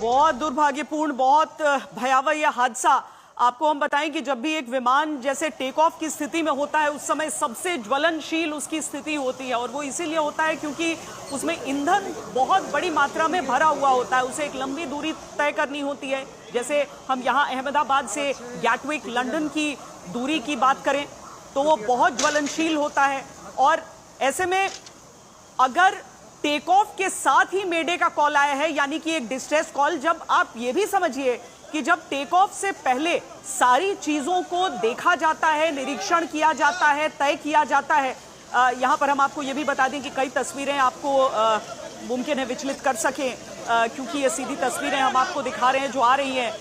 बहुत दुर्भाग्यपूर्ण, बहुत भयावह यह हादसा। आपको हम बताएं कि जब भी एक विमान जैसे टेक ऑफ की स्थिति में होता है उस समय सबसे ज्वलनशील उसकी स्थिति होती है, और वो इसीलिए होता है क्योंकि उसमें ईंधन बहुत बड़ी मात्रा में भरा हुआ होता है। उसे एक लंबी दूरी तय करनी होती है। जैसे हम यहाँ अहमदाबाद से गैटविक लंदन की दूरी की बात करें तो वो बहुत ज्वलनशील होता है। और ऐसे में अगर टेक ऑफ के साथ ही मेडे का कॉल आया है, यानी कि एक डिस्ट्रेस कॉल, जब आप ये भी समझिए कि जब टेक ऑफ से पहले सारी चीजों को देखा जाता है, निरीक्षण किया जाता है, तय किया जाता है। यहाँ पर हम आपको ये भी बता दें कि कई तस्वीरें आपको मुमकिन है विचलित कर सकें, क्योंकि ये सीधी तस्वीरें हम आपको दिखा रहे हैं जो आ रही हैं।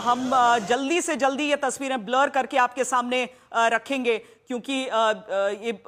हम जल्दी से जल्दी ये तस्वीरें ब्लर करके आपके सामने रखेंगे, क्योंकि ये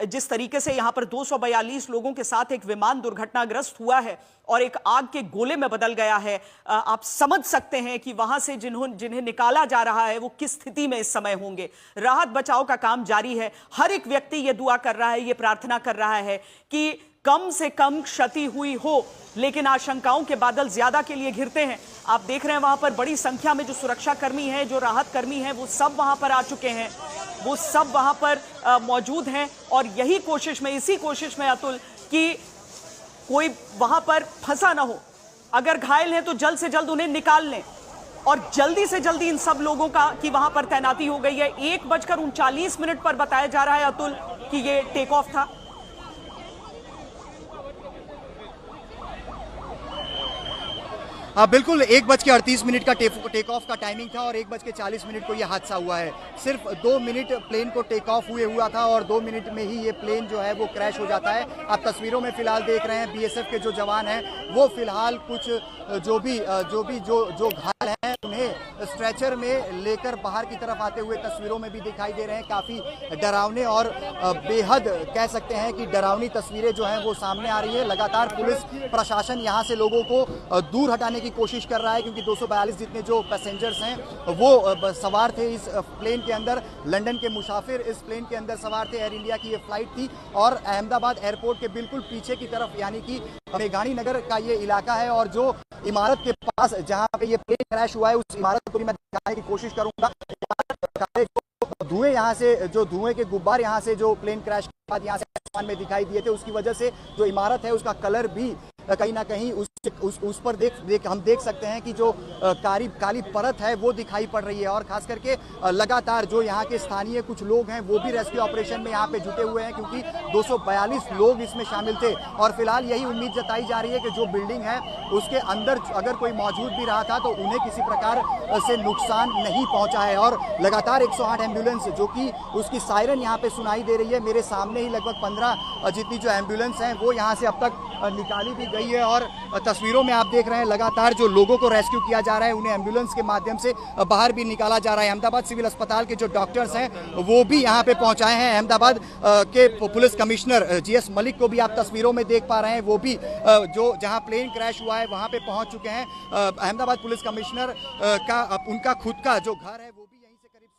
जिस तरीके से यहाँ पर 242 लोगों के साथ एक विमान दुर्घटनाग्रस्त हुआ है और एक आग के गोले में बदल गया है, आप समझ सकते हैं कि वहां से जिन्हें निकाला जा रहा है वो किस स्थिति में इस समय होंगे। राहत बचाव का काम जारी है। हर एक व्यक्ति ये दुआ कर रहा है, ये प्रार्थना कर रहा है कि कम से कम क्षति हुई हो, लेकिन आशंकाओं के बादल ज्यादा के लिए घिरते हैं। आप देख रहे हैं वहां पर बड़ी संख्या में जो सुरक्षा कर्मी हैं, जो राहत कर्मी हैं, वो सब वहां पर आ चुके हैं, वो सब वहां पर मौजूद हैं। और यही कोशिश में, इसी कोशिश में अतुल, कि कोई वहां पर फंसा ना हो। अगर घायल हैं तो जल्द से जल्द उन्हें निकाल लें, और जल्दी से जल्दी इन सब लोगों का की वहां पर तैनाती हो गई है। 1:39 पर बताया जा रहा है अतुल कि ये टेक ऑफ था। बिल्कुल 1:38 का टेक ऑफ का टाइमिंग था और 1:40 को यह हादसा हुआ है। सिर्फ 2 मिनट प्लेन को टेक ऑफ हुआ था और 2 मिनट में ही ये प्लेन जो है वो क्रैश हो जाता है। आप तस्वीरों में फिलहाल देख रहे हैं बीएसएफ के जो जवान हैं वो फिलहाल कुछ जो घायल हैं उन्हें स्ट्रेचर में लेकर बाहर की तरफ आते हुए तस्वीरों में भी दिखाई दे रहे हैं। काफ़ी डरावने और बेहद कह सकते हैं कि डरावनी तस्वीरें जो हैं वो सामने आ रही है। लगातार पुलिस प्रशासन यहाँ से लोगों को दूर हटाने की कोशिश कर रहा है, क्योंकि 242 जितने जो पैसेंजर्स हैं वो सवार थे इस प्लेन के अंदर। लंदन के मुसाफिर इस प्लेन के अंदर सवार थे। एयर इंडिया की ये फ्लाइट थी और अहमदाबाद एयरपोर्ट के बिल्कुल पीछे की तरफ, यानी कि मेघानी नगर का ये इलाका है, और जो इमारत के पास जहां पे ये प्लेन क्रैश हुआ है उस इमारत को भी मैं दिखाने की कोशिश करूंगा। धुएं यहाँ से, जो धुएं के गुब्बार यहाँ से जो प्लेन क्रैश के बाद यहाँ से आसमान में दिखाई दिए थे, उसकी वजह से जो इमारत है उसका कलर भी कहीं ना कहीं उस पर हम देख सकते हैं कि जो काली परत है वो दिखाई पड़ रही है। और खास करके लगातार जो यहाँ के स्थानीय कुछ लोग हैं वो भी रेस्क्यू ऑपरेशन में यहाँ पे जुटे हुए हैं, क्योंकि 242 लोग इसमें शामिल थे। और फिलहाल यही उम्मीद जताई जा रही है कि जो बिल्डिंग है उसके अंदर अगर कोई मौजूद भी रहा था तो उन्हें किसी प्रकार से नुकसान नहीं पहुंचा है। और लगातार 108 एम्बुलेंस जो कि उसकी सायरन यहाँ पे सुनाई दे रही है। मेरे सामने ही लगभग 15 जितनी जो एम्बुलेंस हैं वो यहाँ से अब तक निकाली भी गई है। और तस्वीरों में आप देख रहे हैं लगातार जो लोगों को रेस्क्यू किया जा रहा है उन्हें एम्बुलेंस के माध्यम से बाहर भी निकाला जा रहा है। अहमदाबाद सिविल अस्पताल के जो डॉक्टर्स हैं वो भी यहाँ पे पहुंचाए हैं। अहमदाबाद के पुलिस कमिश्नर जीएस मलिक को भी आप तस्वीरों में देख पा रहे हैं, वो भी जो जहाँ प्लेन क्रैश हुआ है वहाँ पे पहुंच चुके हैं। अहमदाबाद पुलिस कमिश्नर का उनका खुद का जो घर है वो भी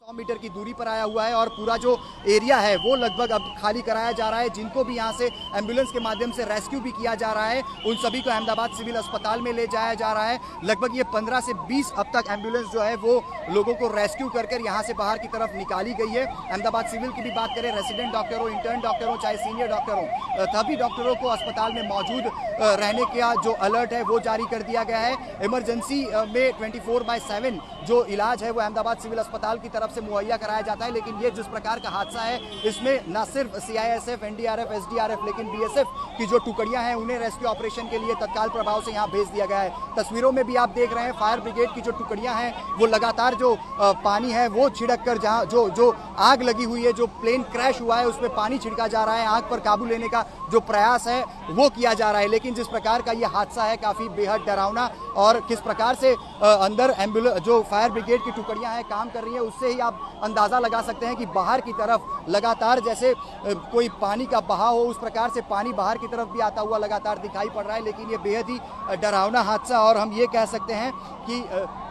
100 मीटर की दूरी पर आया हुआ है, और पूरा जो एरिया है वो लगभग अब खाली कराया जा रहा है। जिनको भी यहाँ से एम्बुलेंस के माध्यम से रेस्क्यू भी किया जा रहा है उन सभी को अहमदाबाद सिविल अस्पताल में ले जाया जा रहा है। लगभग ये 15 से 20 अब तक एम्बुलेंस जो है वो लोगों को रेस्क्यू कर यहाँ से बाहर की तरफ निकाली गई है। अहमदाबाद सिविल की भी बात करें, रेसिडेंट डॉक्टर हो, इंटर्न डॉक्टर हो, चाहे सीनियर डॉक्टर हो, सभी डॉक्टरों को अस्पताल में मौजूद रहने का जो अलर्ट है वो जारी कर दिया गया है। इमरजेंसी में 24/7 जो इलाज है वो अहमदाबाद सिविल अस्पताल की तरफ से मुहैया कराया जाता है। लेकिन ये जिस प्रकार का हादसा है इसमें न सिर्फ सीआईएसएफ, एनडीआरएफ, एसडीआरएफ, लेकिन बीएसएफ की जो टुकड़ियां हैं उन्हें रेस्क्यू ऑपरेशन के लिए तत्काल प्रभाव से यहाँ भेज दिया गया है। तस्वीरों में भी आप देख रहे हैं फायर ब्रिगेड की जो टुकड़ियां हैं वो लगातार जो पानी है वो छिड़क कर, जहाँ जो आग लगी हुई है, जो प्लेन क्रैश हुआ है उसमें पानी छिड़का जा रहा है। आग पर काबू लेने का जो प्रयास है वो किया जा रहा है। लेकिन जिस प्रकार का ये हादसा है काफी बेहद डरावना, और किस प्रकार से अंदर एम्बुलेंस जो फायर ब्रिगेड की टुकड़ियां हैं काम कर रही है उससे ही आप अंदाजा लगा सकते हैं कि बाहर की तरफ लगातार जैसे कोई पानी का बहाव हो उस प्रकार से पानी बाहर की तरफ भी आता हुआ लगातार दिखाई पड़ रहा है। लेकिन ये बेहद ही डरावना हादसा, और हम ये कह सकते हैं कि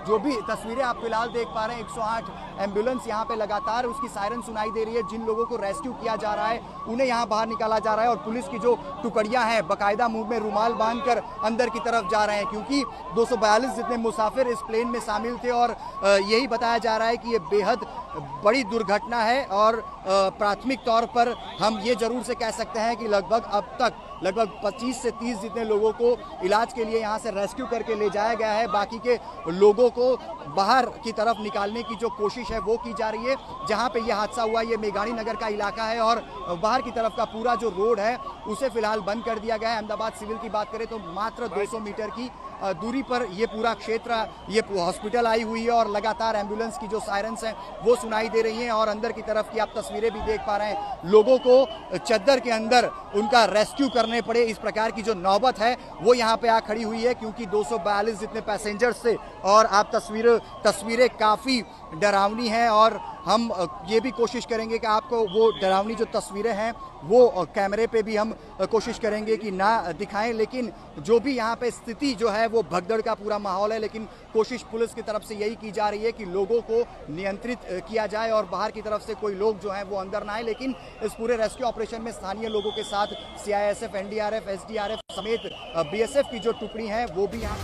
जो भी तस्वीरें आप फिलहाल देख पा रहे हैं, 108 एम्बुलेंस यहाँ पे लगातार उसकी सायरन सुनाई दे रही है। जिन लोगों को रेस्क्यू किया जा रहा है उन्हें यहाँ बाहर निकाला जा रहा है और पुलिस की जो टुकड़ियां हैं बाकायदा मुंह में रुमाल बांधकर अंदर की तरफ जा रहे हैं, क्योंकि 242 जितने मुसाफिर इस प्लेन में शामिल थे और यही बताया जा रहा है कि ये बेहद बड़ी दुर्घटना है। और प्राथमिक तौर पर हम ये जरूर से कह सकते हैं कि लगभग अब तक 25 से 30 जितने लोगों को इलाज के लिए यहाँ से रेस्क्यू करके ले जाया गया है। बाकी के लोगों को बाहर की तरफ निकालने की जो कोशिश है वो की जा रही है। जहाँ पे ये हादसा हुआ ये मेघानी नगर का इलाका है और बाहर की तरफ का पूरा जो रोड है उसे फिलहाल बंद कर दिया गया है। अहमदाबाद सिविल की बात करें तो मात्र 200 मीटर की दूरी पर ये पूरा क्षेत्र, ये हॉस्पिटल आई हुई है और लगातार एम्बुलेंस की जो सायरन्स हैं वो सुनाई दे रही हैं। और अंदर की तरफ की आप तस्वीरें भी देख पा रहे हैं, लोगों को चद्दर के अंदर उनका रेस्क्यू करने पड़े, इस प्रकार की जो नौबत है वो यहाँ पे आ खड़ी हुई है, क्योंकि 242 जितने पैसेंजर्स थे। और आप तस्वीरें काफ़ी डरावनी हैं और हम ये भी कोशिश करेंगे कि आपको वो डरावनी जो तस्वीरें हैं वो कैमरे पे भी हम कोशिश करेंगे कि ना दिखाएं। लेकिन जो भी यहाँ पे स्थिति जो है वो भगदड़ का पूरा माहौल है, लेकिन कोशिश पुलिस की तरफ से यही की जा रही है कि लोगों को नियंत्रित किया जाए और बाहर की तरफ से कोई लोग जो हैं वो अंदर ना आए। लेकिन इस पूरे रेस्क्यू ऑपरेशन में स्थानीय लोगों के साथ CISF, NDRF, SDRF समेत BSF की जो टुकड़ी है वो भी यहाँ